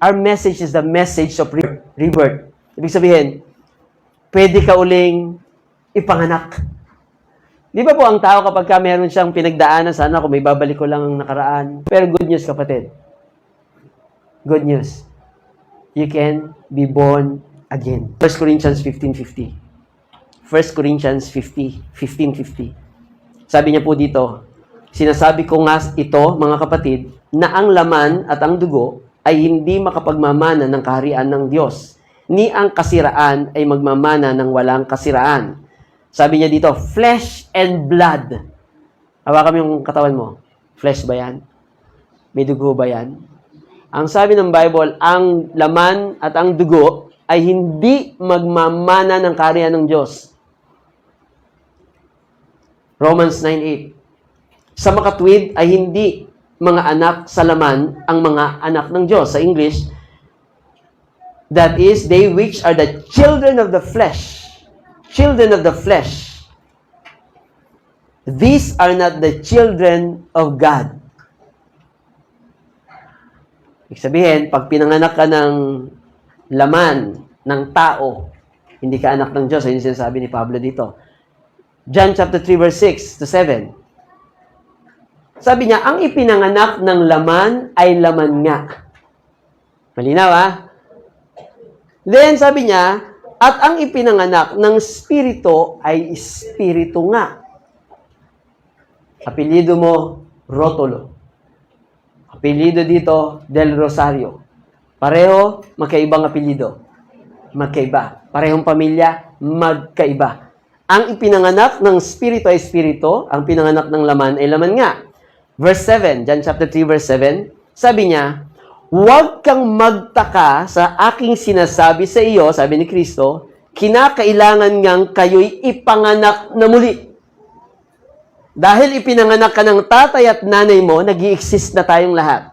Our message is the message of rebirth. Ibig sabihin, pwede ka uling ipanganak. Di ba po ang tao kapag ka meron siyang pinagdaanan, sana kung may babalik ko lang ang nakaraan. Pero good news, kapatid. Good news. You can be born again. 1 Corinthians 15:50. 1 Corinthians 15:50. Sabi niya po dito, sinasabi ko nga ito, mga kapatid, na ang laman at ang dugo ay hindi makapagmamana ng kaharian ng Diyos, ni ang kasiraan ay magmamana ng walang kasiraan. Sabi niya dito, flesh and blood. Hawakan mo yung katawan mo. Flesh ba yan? May dugo ba yan? Ang sabi ng Bible, ang laman at ang dugo ay hindi magmamana ng kaharian ng Diyos. Romans 9:8. Sa makatwid ay hindi mga anak sa laman ang mga anak ng Diyos. Sa English, that is, they which are the children of the flesh. Children of the flesh. These are not the children of God. Ibig sabihin, pag pinanganak ka ng laman ng tao, hindi ka anak ng Diyos. Ayun yung sinasabi ni Pablo dito. John chapter 3 verse 6 to 7. Sabi niya, ang ipinanganak ng laman ay laman nga. Malinaw, ha? Then, sabi niya, at ang ipinanganak ng spirito ay spirito nga. Apelyido mo, Rotolo. Apelyido dito, Del Rosario. Pareho, magkaibang apelyido. Magkaiba. Parehong pamilya, magkaiba. Ang ipinanganak ng spirito ay spirito, ang pinanganak ng laman ay laman nga. Verse 7, John chapter 3 verse 7, sabi niya, huwag kang magtaka sa aking sinasabi sa iyo, sabi ni Kristo, kinakailangan ngang kayo'y ipanganak na muli. Dahil ipinanganak ka ng tatay at nanay mo, nag-i-exist na tayong lahat.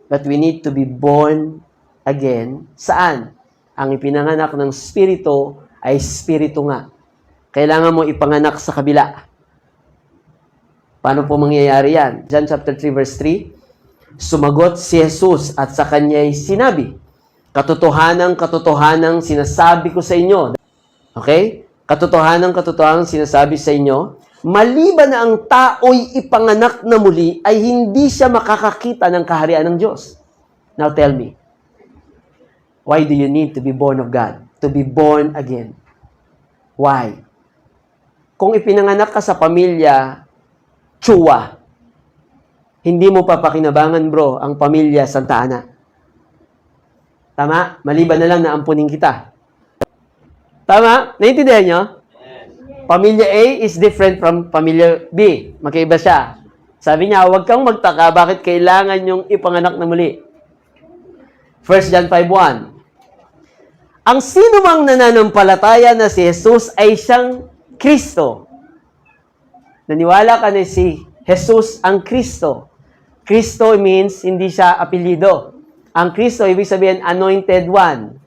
But we need to be born again. Saan? Ang ipinanganak ng spirito ay spirito nga. Kailangan mo ipanganak sa kabila. Paano po mangyayari yan? John chapter 3 verse 3, sumagot si Jesus at sa kanya'y sinabi, katotohanang sinasabi ko sa inyo. Okay? Katotohanang sinasabi sa inyo, maliban na ang tao'y ipanganak na muli, ay hindi siya makakakita ng kaharian ng Diyos. Now tell me, why do you need to be born of God? To be born again. Why? Kung ipinanganak ka sa pamilya, tsuwa, hindi mo papakinabangan, bro, ang pamilya Santa Ana. Tama? Maliban na lang na ampunin kita. Tama? Naintindihan nyo? Pamilya A is different from pamilya B. Magkaiba siya. Sabi niya, huwag kang magtaka bakit kailangan yung ipanganak na muli. 1 John 5:1. Ang sino mang nananampalataya na si Jesus ay siyang Kristo. Naniwala ka na si Jesus ang Kristo. Kristo means hindi siya apelyido. Ang Kristo, ibig sabihin, anointed one.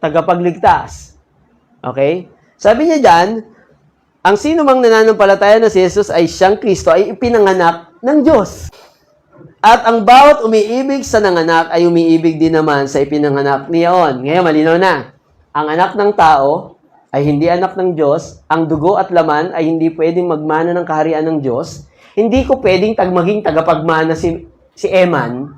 Tagapagligtas. Okay? Sabi niya dyan, ang sino mang nananampalataya na si Jesus ay siyang Kristo ay ipinanganak ng Diyos. At ang bawat umiibig sa nanganak ay umiibig din naman sa ipinanganak niyaon. Ngayon, malinaw na. Ang anak ng tao ay hindi anak ng Diyos. Ang dugo at laman ay hindi pwedeng magmana ng kaharian ng Diyos. Hindi ko pwedeng maging tagapagmana si Eman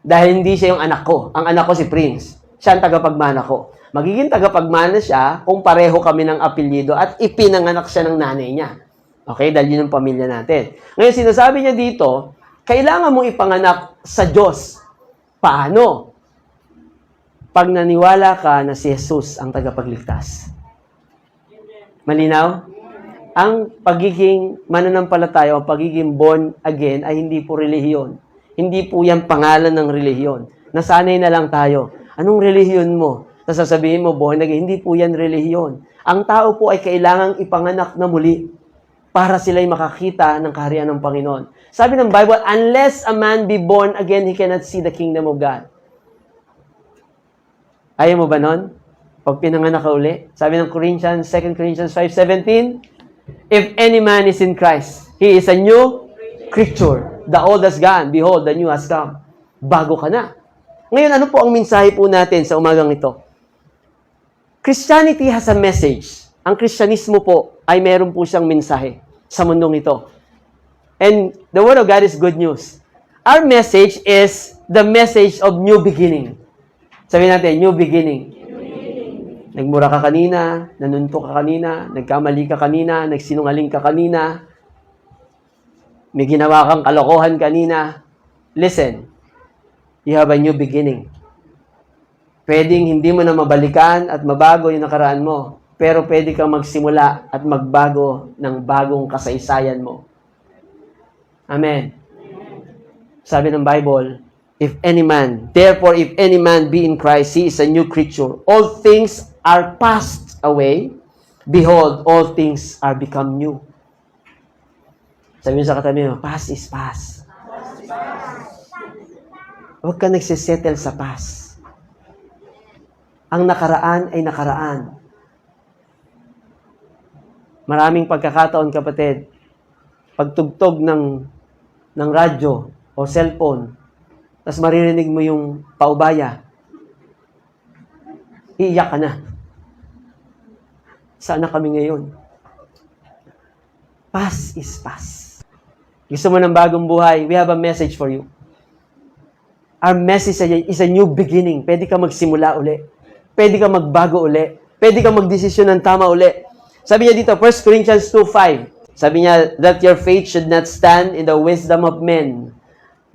dahil hindi siya yung anak ko. Ang anak ko si Prince. Siya ang tagapagmana ko. Magiging tagapagmana siya kung pareho kami ng apelyido at ipinanganak siya ng nanay niya. Okay? Dahil yun ang pamilya natin. Ngayon, sinasabi niya dito, kailangan mong ipanganak sa Diyos. Paano? Pag naniwala ka na si Jesus ang tagapagligtas. Malinaw? Ang pagiging mananampalataya o pagiging born again ay hindi po relihiyon. Hindi po yan pangalan ng relihiyon. Nasanay na lang tayo. Anong relihiyon mo? Sasabihin mo, born again. Hindi po yan relihiyon. Ang tao po ay kailangang ipanganak na muli para sila'y makakita ng kaharian ng Panginoon. Sabi ng Bible, unless a man be born again, he cannot see the kingdom of God. Ayaw mo ba nun? Pag pinanganak ka uli? Sabi ng 2 Corinthians 5:17, if any man is in Christ, he is a new creature. The old has gone. Behold, the new has come. Bago ka na. Ngayon, ano po ang mensahe po natin sa umagang ito? Christianity has a message. Ang Kristyanismo po ay meron po siyang mensahe sa mundong ito. And the Word of God is good news. Our message is the message of new beginning. Sabihin natin, new beginning. Nagmura ka kanina, nanuntok ka kanina, nagkamali ka kanina, nagsinungaling ka kanina, may ginawa kang kalokohan kanina. Listen, you have a new beginning. Pwedeng hindi mo na mabalikan at mabago yung nakaraan mo, pero pwede kang magsimula at magbago ng bagong kasaysayan mo. Amen. Sabi ng Bible, therefore, if any man be in Christ, he is a new creature. All things are passed away. Behold, all things are become new. Sabi niyo sa katabi mo, past is past. Huwag ka nagsisettle sa past. Ang nakaraan ay nakaraan. Maraming pagkakataon, kapatid, pagtugtog ng radyo o cellphone, tapos maririnig mo yung paubaya, iiyak ka na. Saan na kami ngayon? Past is past. Gusto mo ng bagong buhay? We have a message for you. Our message is a new beginning. Pwede ka magsimula uli. Pwede ka magbago uli. Pwede ka magdesisyon ng tama uli. Sabi niya dito, 1 Corinthians 2:5. Sabi niya, that your faith should not stand in the wisdom of men,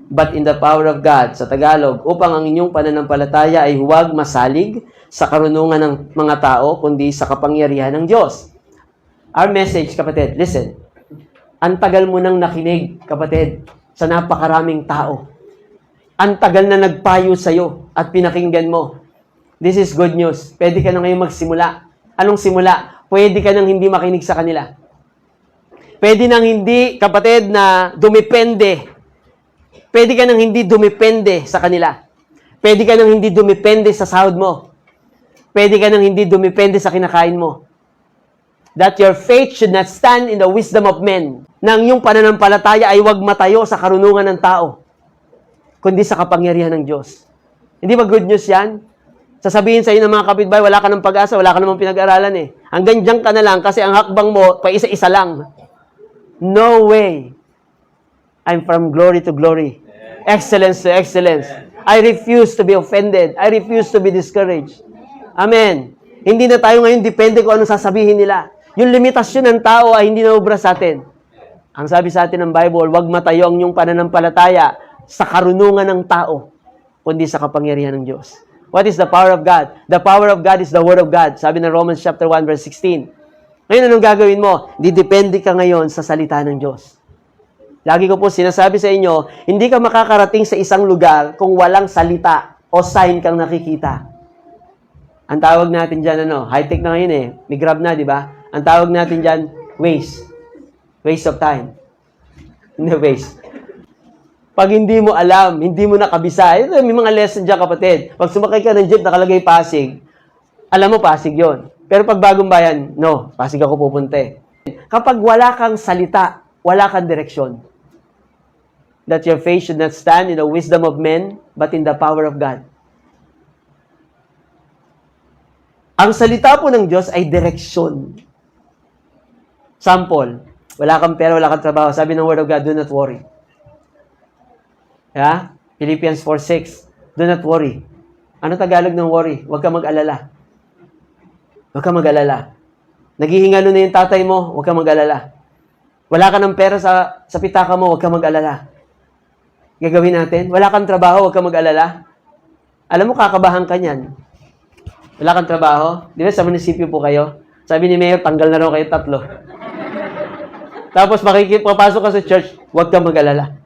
but in the power of God. Sa Tagalog, upang ang inyong pananampalataya ay huwag masalig sa karunungan ng mga tao, kundi sa kapangyarihan ng Diyos. Our message, kapatid, listen. Ang tagal mo nang nakinig, kapatid, sa napakaraming tao. Ang tagal na nagpayo sa'yo at pinakinggan mo. This is good news. Pwede ka na ngayon magsimula. Anong simula? Pwede ka nang hindi makinig sa kanila. Pwede nang hindi, kapatid, na dumepende. Pwede ka nang hindi dumepende sa kanila. Pwede ka nang hindi dumepende sa sahod mo. Pwede ka nang hindi dumepende sa kinakain mo. That your faith should not stand in the wisdom of men. Nang yung pananampalataya ay huwag matayo sa karunungan ng tao, kundi sa kapangyarihan ng Diyos. Hindi ba good news yan? Sasabihin sa iyo ng mga kapitbahay, wala ka ng pag-asa, wala ka namang pinag-aralan eh. Hanggang dyan ka na lang kasi ang hakbang mo, pa isa-isa lang. No way. I'm from glory to glory. Excellence to excellence. I refuse to be offended. I refuse to be discouraged. Amen. Hindi na tayo ngayon depende kung anong sasabihin nila. Yung limitasyon ng tao ay hindi na ubra sa atin. Ang sabi sa atin ng Bible, huwag matayo ang inyong pananampalataya sa karunungan ng tao, kundi sa kapangyarihan ng Diyos. What is the power of God? The power of God is the Word of God. Sabi ng Romans chapter 1 verse 16. Ngayon, anong gagawin mo? Didepende ka ngayon sa salita ng Diyos. Lagi ko po sinasabi sa inyo, hindi ka makakarating sa isang lugar kung walang salita o sign kang nakikita. Ang tawag natin dyan, high-tech na ngayon eh. May Grab na, di ba? Ang tawag natin dyan, waste. Waste of time. Hindi waste. Pag hindi mo alam, hindi mo nakabisa, ito, may mga lesson dyan, kapatid. Pag sumakay ka ng jeep, nakalagay Pasig, alam mo, Pasig yon. Pero pag bagong bayan, no, Pasig ako pupunta eh. Kapag wala kang salita, wala kang direksyon. That your faith should not stand in the wisdom of men, but in the power of God. Ang salita po ng Diyos ay direksyon. Sample, wala kang pera, wala kang trabaho. Sabi ng Word of God, do not worry. Yeah? Philippians 4:6, do not worry. Ano Tagalog ng worry? Huwag kang mag-alala. Huwag kang mag-alala. Naghihingalo na yung tatay mo, huwag kang mag-alala. Wala ka ng pera sa pitaka mo, huwag kang mag-alala. Gagawin natin. Wala kang trabaho, huwag kang mag-alala. Alam mo, kakabahan ka niyan. Wala kang trabaho? Di ba sa munisipyo po kayo? Sabi ni Mayor, tanggal na raw kayo 3. Tapos papasok ka sa church, huwag kang mag-alala.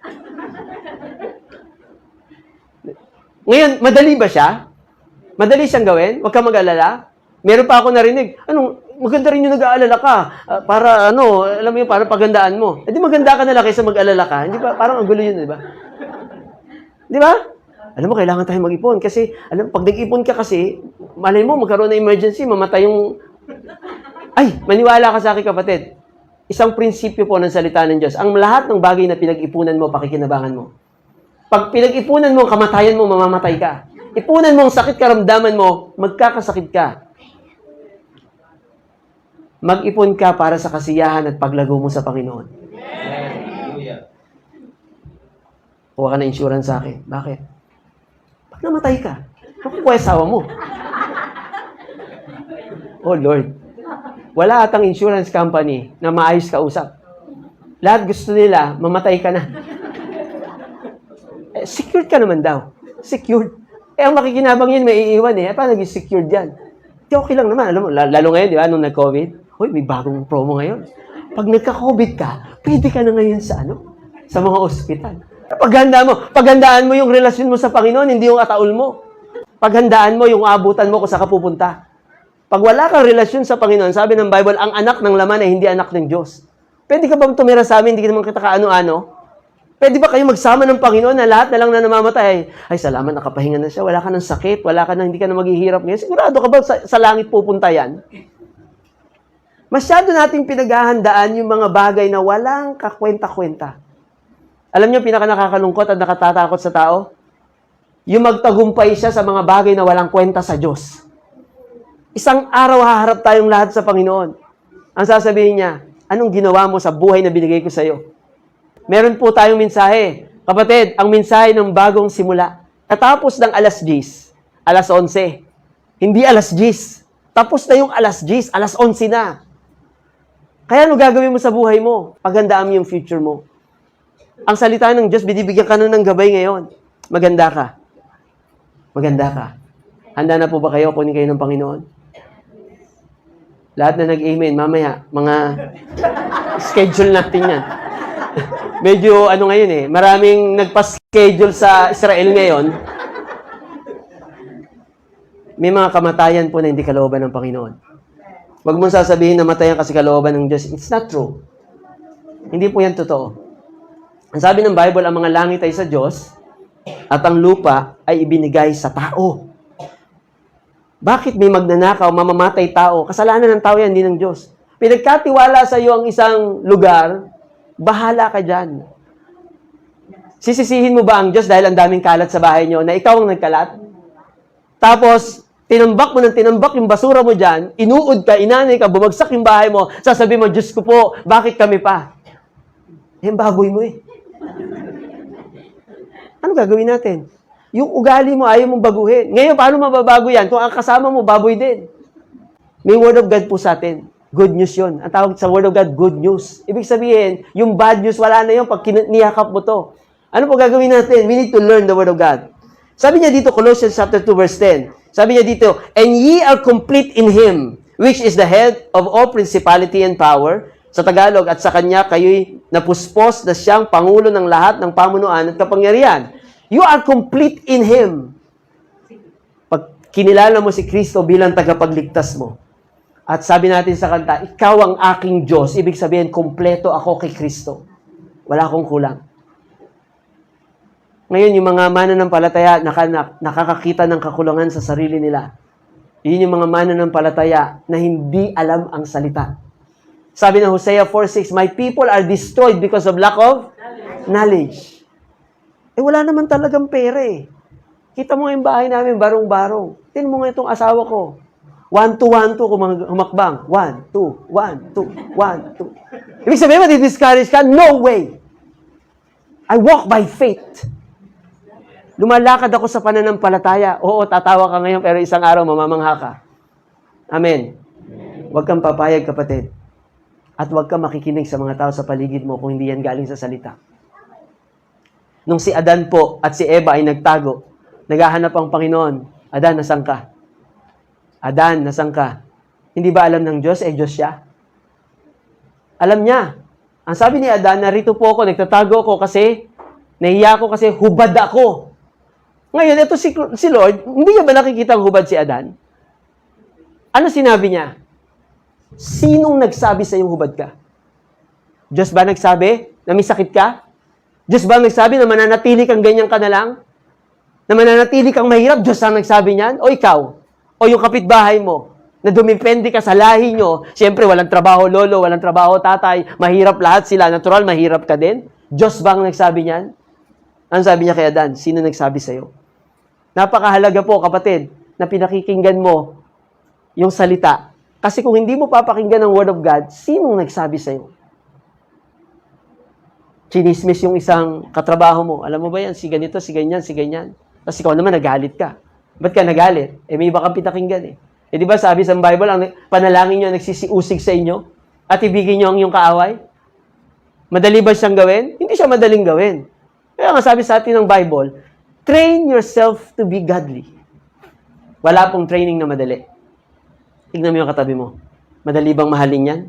Ngayon, madali ba siya? Madali siyang gawin? Huwag kang mag-alala? Meron pa ako narinig, maganda rin yung nag-aalala ka. Para alam mo yun, para pagandaan mo. Di maganda ka na lang kaysa mag-alala ka. Hindi ba? Parang ang gulo yun, di ba? Di ba? Alam mo, kailangan tayong mag-ipon. Kasi, pag nag-ipon ka kasi, malay mo, magkaroon ng emergency, mamatay yung... Ay, maniwala ka sa akin, kapatid. Isang prinsipyo po ng salita ng Diyos. Ang lahat ng bagay na pinag-ipunan mo, pakikinabangan mo. Pag pinag-ipunan mo, kamatayan mo, mamamatay ka. Ipunan mo ang sakit karamdaman mo, magkakasakit ka. Mag-ipon ka para sa kasiyahan at paglago mo sa Panginoon. Kuha ka na insurance sa akin. Bakit? Pag namatay ka, makukuha yung asawa mo. Oh Lord, wala atang insurance company na maayos ka usap. Lahat gusto nila, mamatay ka na. Secured ka naman daw. Secured. Ang makikinabang yun, may iiwan eh. Paano naging secured yan? Okay lang naman. Alam mo, lalo ngayon, di ba, nung nag-COVID, may bagong promo ngayon. Pag nagka-COVID ka, pwede ka na ngayon sa sa mga ospital. Paghandaan mo yung relasyon mo sa Panginoon, hindi yung ataol mo. Paghandaan mo yung abutan mo kung saan ka pupunta. Pag wala kang relasyon sa Panginoon, sabi ng Bible, ang anak ng laman ay hindi anak ng Diyos. Pwede ka bang tumira sa amin, hindi ka naman kita kaano-ano? Pwede ba kayo magsama ng Panginoon na lahat na lang na namamatay? Ay, salamat, nakapahinga na siya. Wala ka ng sakit, hindi ka na maghihirap ngayon. Sigurado ka ba sa langit pupunta yan? Masyado nating pinaghahandaan yung mga bagay na walang kakwenta-kwenta. Alam niyo, pinaka-nakakalungkot at nakatatakot sa tao? Yung magtagumpay siya sa mga bagay na walang kwenta sa Diyos. Isang araw haharap tayong lahat sa Panginoon. Ang sasabihin niya, anong ginawa mo sa buhay na binigay ko sa iyo? Meron po tayong mensahe. Kapatid, ang mensahe ng bagong simula. Katapos ng alas 10, alas 11. Hindi alas 10. Tapos na yung alas 10, alas 11 na. Kaya ano gagawin mo sa buhay mo? Paghandaan mo yung future mo. Ang salita ng Diyos, binibigyan ka na ng gabay ngayon. Maganda ka. Maganda ka. Handa na po ba kayo? Kunin kayo ng Panginoon? Lahat na nag-amen, mamaya, mga schedule natin yan. Medyo ngayon maraming nagpa-schedule sa Israel ngayon. May mga kamatayan po na hindi kalooban ng Panginoon. Huwag mong sasabihin na matayan kasi kalooban ng Diyos. It's not true. Hindi po yan totoo. Ang sabi ng Bible, ang mga langit ay sa Diyos at ang lupa ay ibinigay sa tao. Bakit may magnanakaw, mamamatay tao? Kasalanan ng tao yan, hindi ng Diyos. Pinagkatiwala sa iyo ang isang lugar, bahala ka dyan. Sisisihin mo ba ang Diyos dahil ang daming kalat sa bahay niyo na ikaw ang nagkalat? Tapos, tinambak mo ng tinambak yung basura mo dyan, inuod ka, inanay ka, bumagsak yung bahay mo, sasabihin mo, Diyos ko po, bakit kami pa? Baboy mo Ano gagawin natin? Yung ugali mo, ayaw mong baguhin. Ngayon, paano mababago yan? Kung ang kasama mo, baboy din. May Word of God po sa atin. Good news yun. Ang tawag sa Word of God, good news. Ibig sabihin, yung bad news, wala na yun pag niyakap mo to. Ano po gagawin natin? We need to learn the Word of God. Sabi niya dito, Colossians chapter 2, verse 10. Sabi niya dito, and ye are complete in Him, which is the head of all principality and power. Sa Tagalog, at sa Kanya, kayo'y napuspos na siyang Pangulo ng lahat ng pamunuan at kapangyarihan. You are complete in Him. Pag kinilala mo si Kristo bilang tagapagligtas mo, at sabi natin sa kanta, ikaw ang aking Diyos. Ibig sabihin, kompleto ako kay Kristo. Wala akong kulang. Ngayon, yung mga mananampalataya, nakakakita ng kakulangan sa sarili nila. Yun yung mga mananampalataya na hindi alam ang salita. Sabi ng Hosea 4:6, my people are destroyed because of lack of knowledge. Wala naman talagang pera Kita mo yung bahay namin, barong-barong. Tingnan mo nga itong asawa ko. 1, 2, 1, 2, kung humakbang. 1, 2, 1, 2, 1, 2. Ibig sabihin, madi-discourage ka? No way! I walk by faith. Lumalakad ako sa pananampalataya. Oo, tatawa ka ngayon, pero isang araw mamamangha ka. Amen. Huwag kang papayag, kapatid. At huwag kang makikinig sa mga tao sa paligid mo kung hindi yan galing sa salita. Nung si Adan po at si Eva ay nagtago, naghahanap ang Panginoon. Adan, nasan ka? Adan, nasan ka? Hindi ba alam ng Diyos? Diyos siya. Alam niya. Ang sabi ni Adan, narito po ako, nagtatago ako kasi, nahiya ako kasi hubad ako. Ngayon, ito si Lord, hindi niya ba nakikita ang hubad si Adan? Ano sinabi niya? Sinong nagsabi sa iyong hubad ka? Diyos ba nagsabi na may sakit ka? Diyos ba nagsabi na mananatili kang ganyan ka na lang? Na mananatili kang mahirap? Diyos ang nagsabi niyan? O ikaw? O yung kapitbahay mo? Na dumipende ka sa lahi nyo? Siyempre, walang trabaho lolo, walang trabaho tatay, mahirap lahat sila. Natural, mahirap ka din? Diyos ba ang nagsabi niyan? Ang sabi niya kay Adan, sino nagsabi sa'yo? Napakahalaga po, kapatid, na pinakikinggan mo yung salita. Kasi kung hindi mo papakinggan ang Word of God, sinong nagsabi sa'yo? Chinismis yung isang katrabaho mo. Alam mo ba yan? Si ganito, si ganyan, si ganyan. Tapos ikaw naman, nagalit ka. Ba't ka nagalit? May iba kang pinakinggan eh. Di ba sabi sa Bible, ang panalangin nyo nagsisiusig sa inyo at ibigin nyo ang iyong kaaway? Madali ba siyang gawin? Hindi siya madaling gawin. Kaya nga sabi sa atin ng Bible, train yourself to be godly. Wala pong training na madali. Tignan mo yung katabi mo. Madali bang mahalin yan?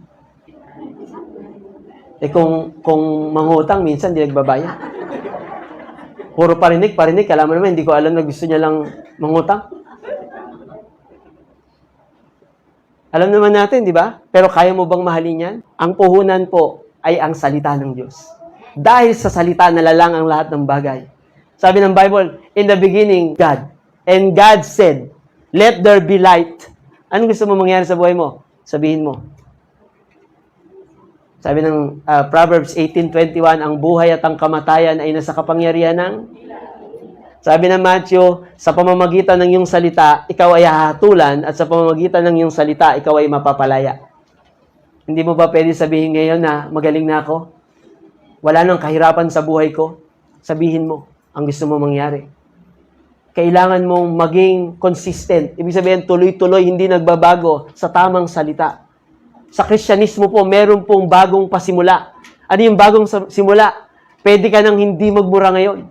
Kung mangutang, minsan di nagbabayad. Puro parinig. Alam mo naman, hindi ko alam na gusto niya lang mangutang. Alam naman natin, di ba? Pero kaya mo bang mahalin yan? Ang puhunan po ay ang salita ng Diyos. Dahil sa salita nalalang ang lahat ng bagay. Sabi ng Bible, in the beginning, God. And God said, let there be light. Anong gusto mo mangyari sa buhay mo? Sabihin mo. Sabi ng Proverbs 18:21, ang buhay at ang kamatayan ay nasa kapangyarihan ng... Sabi ng Matthew, sa pamamagitan ng iyong salita, ikaw ay hahatulan at sa pamamagitan ng iyong salita, ikaw ay mapapalaya. Hindi mo ba pwede sabihin ngayon na magaling na ako? Wala nang kahirapan sa buhay ko? Sabihin mo ang gusto mo mangyari. Kailangan mong maging consistent. Ibig sabihin, tuloy-tuloy, hindi nagbabago sa tamang salita. Sa Kristyanismo po, meron pong bagong pasimula. Ano yung bagong simula? Pwede ka nang hindi magmura ngayon.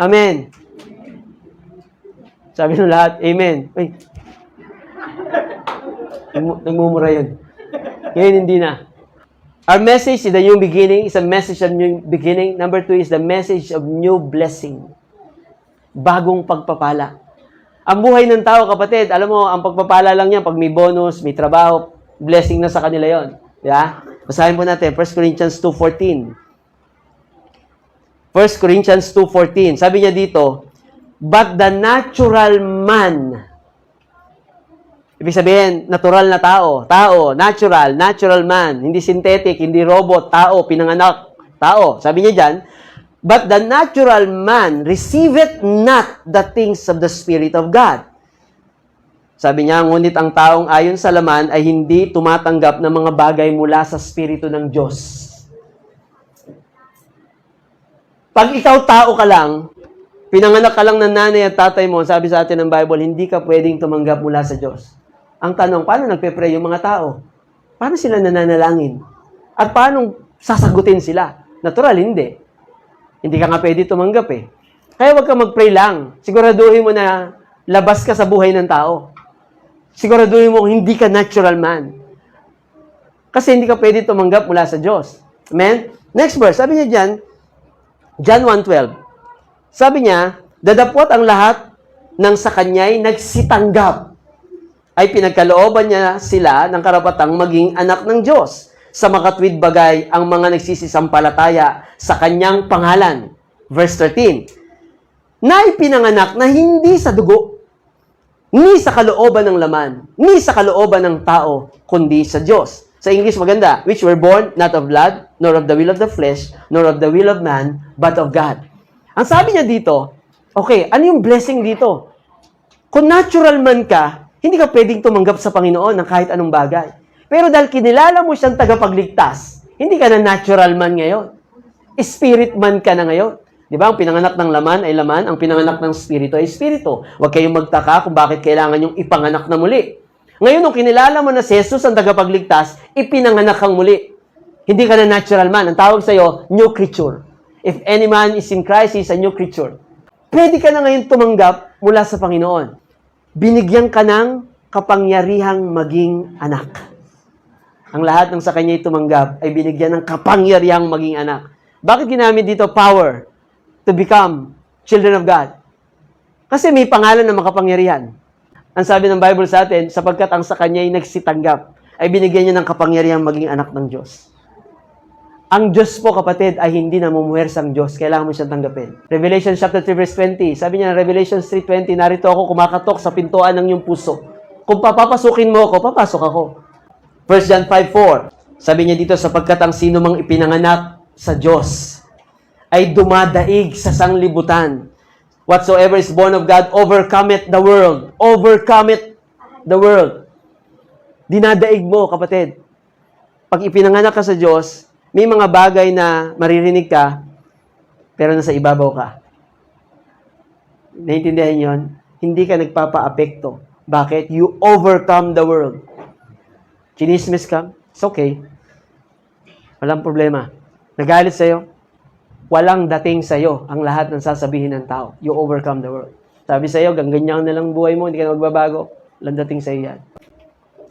Amen. Sabi ng lahat, Amen. Ay. Nagmumura yun. Ngayon, hindi na. Our message is the new beginning. It's a message of new beginning. Number 2 is the message of new blessing. Bagong pagpapala. Ang buhay ng tao, kapatid, alam mo, ang pagpapala lang yan, pag may bonus, may trabaho, blessing na sa kanila yon. Yeah? Basahin po natin, 1 Corinthians 2:14. 1 Corinthians 2:14. Sabi niya dito, but the natural man, ibig sabihin, natural na tao, natural man, hindi synthetic, hindi robot, tao, pinanganak, tao. Sabi niya dyan, but the natural man receiveth not the things of the Spirit of God. Sabi niya, ngunit ang taong ayon sa laman ay hindi tumatanggap ng mga bagay mula sa Espiritu ng Diyos. Pag ikaw tao ka lang, pinanganak ka lang ng nanay at tatay mo, sabi sa atin ng Bible, hindi ka pwedeng tumanggap mula sa Diyos. Ang tanong, paano nagpe-pray yung mga tao? Paano sila nananalangin? At paano sasagutin sila? Natural, hindi. Hindi ka nga pwede tumanggap eh. Kaya wag ka mag-pray lang. Siguraduhin mo na labas ka sa buhay ng tao. Siguraduhin mo hindi ka natural man. Kasi hindi ka pwede tumanggap mula sa Diyos. Amen? Next verse, sabi niya dyan, John 1:12. Sabi niya, dadapot ang lahat ng sa kanya'y nagsitanggap. Ay pinagkalooban niya sila ng karapatang maging anak ng Diyos. Sa makatwid bagay ang mga nagsisisampalataya sa kanyang pangalan. Verse 13. Na ipinanganak na hindi sa dugo, ni sa kalooban ng laman, ni sa kalooban ng tao, kundi sa Diyos. Sa English maganda, which were born not of blood, nor of the will of the flesh, nor of the will of man, but of God. Ang sabi niya dito, okay, ano yung blessing dito? Kung natural man ka, hindi ka pwedeng tumanggap sa Panginoon ng kahit anong bagay. Pero dahil kinilala mo siyang tagapagligtas, hindi ka na natural man ngayon. Spirit man ka na ngayon. Di ba? Ang pinanganak ng laman ay laman, ang pinanganak ng spirito ay spirito. Huwag kayong magtaka kung bakit kailangan yung ipanganak na muli. Ngayon, nung kinilala mo na si Jesus ang tagapagligtas, ipinanganak kang muli. Hindi ka na natural man. Ang tawag sa'yo, new creature. If any man is in Christ, he is a new creature. Pwede ka na ngayon tumanggap mula sa Panginoon. Binigyan ka ng kapangyarihang maging anak. Ang lahat ng sa kanya'y tumanggap ay binigyan ng kapangyarihang maging anak. Bakit ginamit dito power to become children of God? Kasi may pangalan ng makapangyarihan. Ang sabi ng Bible sa atin, sapagkat ang sa kanya'y nagsitanggap, ay binigyan niya ng kapangyarihang maging anak ng Diyos. Ang Diyos po, kapatid, ay hindi namumuhersang Diyos. Kailangan mo siyang tanggapin. Revelation chapter 3 verse 20. Sabi niya, Revelation 3:20, narito ako kumakatok sa pintuan ng iyong puso. Kung papapasukin mo ako, papasok ako. 1 John 5:4. Sabi niya dito, sapagkat ang sino mang ipinanganak sa Diyos ay dumadaig sa sanglibutan. Whatsoever is born of God overcometh the world. Overcometh the world. Dinadaig mo, kapatid. Pag ipinanganak ka sa Diyos, may mga bagay na maririnig ka, pero nasa ibabaw ka. Naintindihan yon? Hindi ka nagpapa-apekto. Bakit? You overcome the world. Chinismis ka? It's okay. Walang problema. Nagalit sa'yo? Walang dating sa'yo ang lahat ng sasabihin ng tao. You overcome the world. Sabi sa'yo, ganyan na lang buhay mo, hindi ka na magbabago. Walang dating sa'yo yan.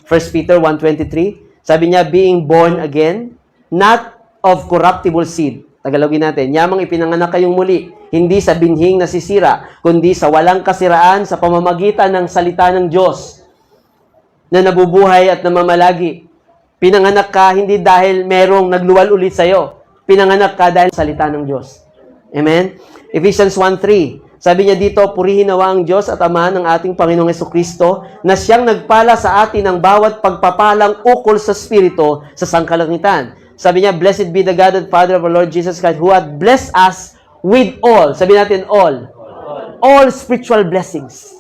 1 Peter 1:23, sabi niya, being born again, not of corruptible seed. Tagalogin natin, yamang ipinanganak kayong muli, hindi sa binhing nasisira, kundi sa walang kasiraan sa pamamagitan ng salita ng Diyos na nabubuhay at namamalagi. Pinanganak ka hindi dahil merong nagluwal ulit sa'yo. Pinanganak ka dahil salita ng Diyos. Amen? Ephesians 1:3, sabi niya dito, purihin nawa ang Diyos at Ama ng ating Panginoong Jesucristo na siyang nagpala sa atin ng bawat pagpapalang ukol sa Espiritu sa sangkalangitan. Sabi niya, blessed be the God and Father of our Lord Jesus Christ who hath blessed us with all. Sabi natin, all. All spiritual blessings.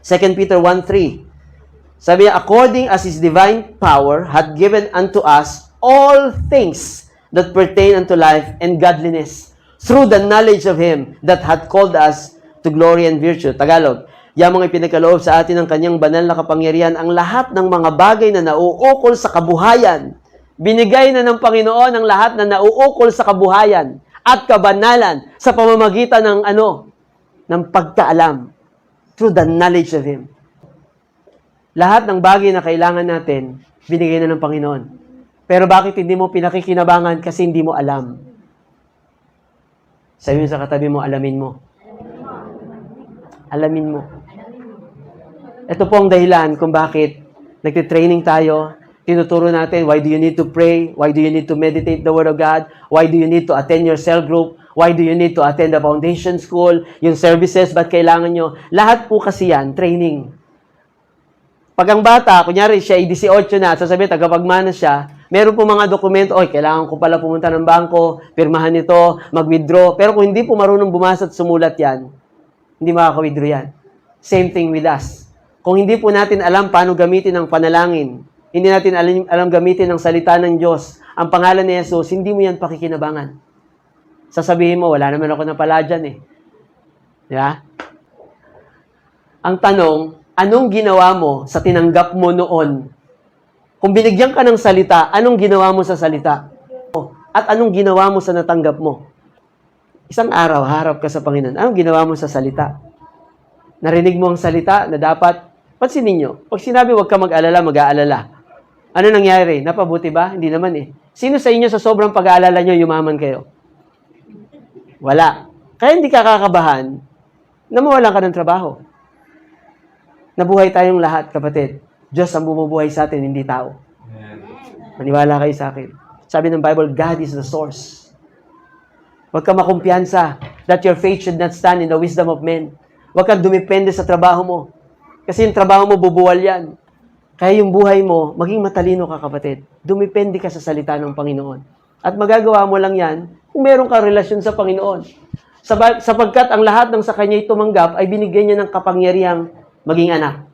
2 Peter 1:3. Sabi niya, according as His divine power hath given unto us all things that pertain unto life and godliness through the knowledge of Him that hath called us to glory and virtue. Tagalog, yamang ipinagkaloob sa atin ng kanyang banal na kapangyarihan ang lahat ng mga bagay na nauukol sa kabuhayan. Binigay na ng Panginoon ang lahat na nauukol sa kabuhayan at kabanalan sa pamamagitan ng ng pagkaalam through the knowledge of Him. Lahat ng bagay na kailangan natin, binigay na ng Panginoon. Pero bakit hindi mo pinakikinabangan? Kasi hindi mo alam. Sabi mo sa katabi mo, alamin mo. Alamin mo. Ito po ang dahilan kung bakit nagtitraining tayo. Tinuturo natin, why do you need to pray? Why do you need to meditate the Word of God? Why do you need to attend your cell group? Why do you need to attend the foundation school? Yung services, ba't kailangan nyo? Lahat po kasi yan, training. Pag ang bata, kunyari siya ay 18 na, sasabihin, tagapagmana siya, meron po mga dokumento, kailangan ko pala pumunta ng bangko, pirmahan ito, mag-withdraw. Pero kung hindi po marunong bumasa at sumulat yan, hindi makaka-withdraw yan. Same thing with us. Kung hindi po natin alam paano gamitin ang panalangin, hindi natin alam gamitin ang salita ng Diyos, ang pangalan ni Jesus, hindi mo yan pakikinabangan. Sasabihin mo, wala naman ako napala dyan eh. Yeah? Ang tanong, anong ginawa mo sa tinanggap mo noon? Kung binigyan ka ng salita, anong ginawa mo sa salita? At anong ginawa mo sa natanggap mo? Isang araw, harap ka sa Panginoon. Anong ginawa mo sa salita? Narinig mo ang salita na dapat, pansinin nyo, pag sinabi huwag ka mag-alala, mag-aalala. Ano nangyari? Napabuti ba? Hindi naman eh. Sino sa inyo sa sobrang pag-aalala nyo, yumaman kayo? Wala. Kaya hindi ka kakabahan na mawalan ka ng trabaho. Nabuhay tayong lahat, kapatid. Diyos ang bumubuhay sa atin, hindi tao. Maniwala kayo sa akin. Sabi ng Bible, God is the source. Huwag ka makumpiyansa that your faith should not stand in the wisdom of men. Huwag kang dumipende sa trabaho mo. Kasi yung trabaho mo, bubuwal yan. Kaya yung buhay mo, maging matalino ka, kapatid. Dumipende ka sa salita ng Panginoon. At magagawa mo lang yan kung meron ka relasyon sa Panginoon. Sapagkat ang lahat ng sa Kanya'y tumanggap ay binigyan niya ng kapangyarihang maging anak.